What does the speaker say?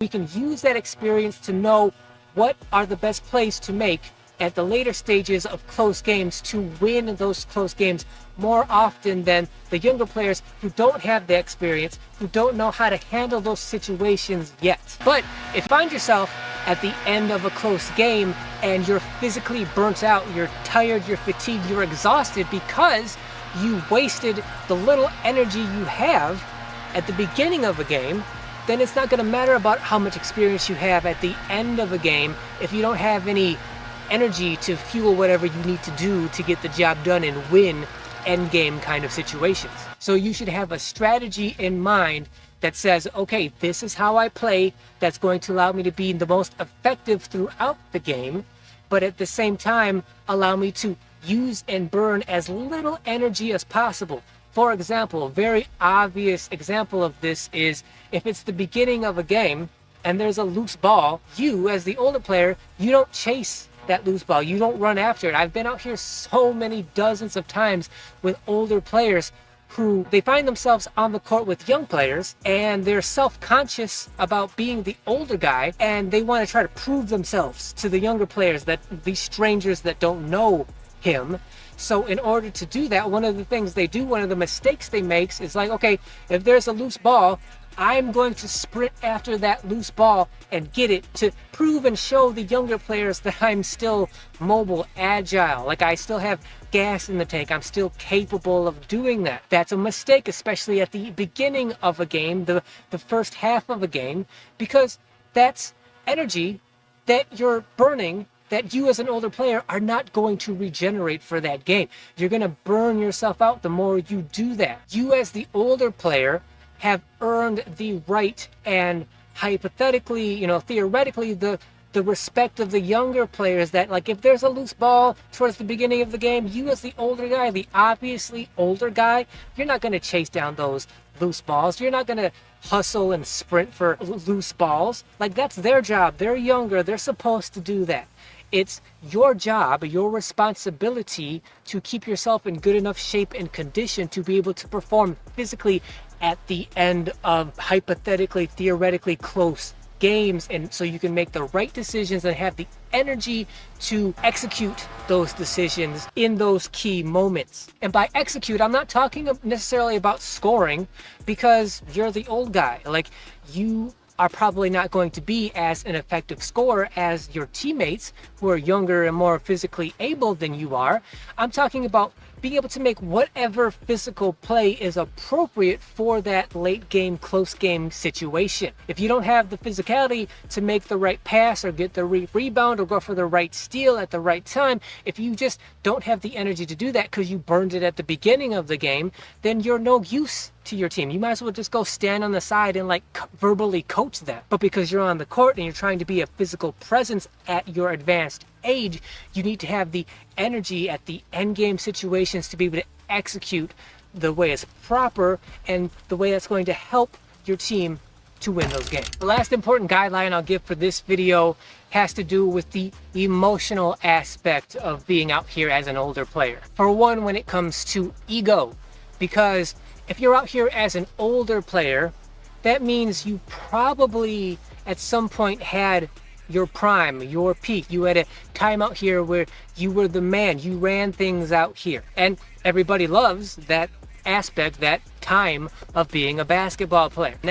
We can use that experience to know what are the best plays to make at the later stages of close games to win those close games more often than the younger players who don't have the experience, who don't know how to handle those situations yet. But if you find yourself at the end of a close game and you're physically burnt out, you're tired, you're fatigued, you're exhausted because you wasted the little energy you have at the beginning of a game, then it's not going to matter about how much experience you have at the end of a game if you don't have any energy to fuel whatever you need to do to get the job done and win end game kind of situations. So you should have a strategy in mind that says, okay, this is how I play that's going to allow me to be the most effective throughout the game, but at the same time allow me to use and burn as little energy as possible. For example, a very obvious example of this is if it's the beginning of a game and there's a loose ball, you as the older player, you don't chase that loose ball. You don't run after it. I've been out here so many dozens of times with older players who they find themselves on the court with young players and they're self-conscious about being the older guy and they want to try to prove themselves to the younger players, that these strangers that don't know him. So in order to do that, one of the things they do, one of the mistakes they make is like, okay, if there's a loose ball, I'm going to sprint after that loose ball and get it to prove and show the younger players that I'm still mobile, agile, like I still have gas in the tank, I'm still capable of doing that. That's a mistake, especially at the beginning of a game, the first half of a game, because that's energy that you're burning that you as an older player are not going to regenerate for that game. You're going to burn yourself out the more you do that. You as the older player have earned the right and hypothetically, theoretically, the respect of the younger players that, like, if there's a loose ball towards the beginning of the game, you as the older guy, the obviously older guy, you're not going to chase down those loose balls. You're not going to hustle and sprint for loose balls. Like, that's their job. They're younger. They're supposed to do that. It's your job, your responsibility to keep yourself in good enough shape and condition to be able to perform physically at the end of hypothetically, theoretically close games, and so you can make the right decisions and have the energy to execute those decisions in those key moments. And by execute, I'm not talking necessarily about scoring, because you're the old guy. Like, you are probably not going to be as an effective scorer as your teammates who are younger and more physically able than you are. I'm talking about being able to make whatever physical play is appropriate for that late game, close game situation. If you don't have the physicality to make the right pass or get the rebound or go for the right steal at the right time, if you just don't have the energy to do that because you burned it at the beginning of the game, then you're no use to your team. You might as well just go stand on the side and like verbally coach them. But because you're on the court and you're trying to be a physical presence at your advanced age, you need to have the energy at the end game situations to be able to execute the way it's proper and the way that's going to help your team to win those games. The last important guideline I'll give for this video has to do with the emotional aspect of being out here as an older player. For one, when it comes to ego, because if you're out here as an older player, that means you probably at some point had your prime, your peak. You had a time out here where you were the man, you ran things out here. And everybody loves that aspect, that time of being a basketball player. Now,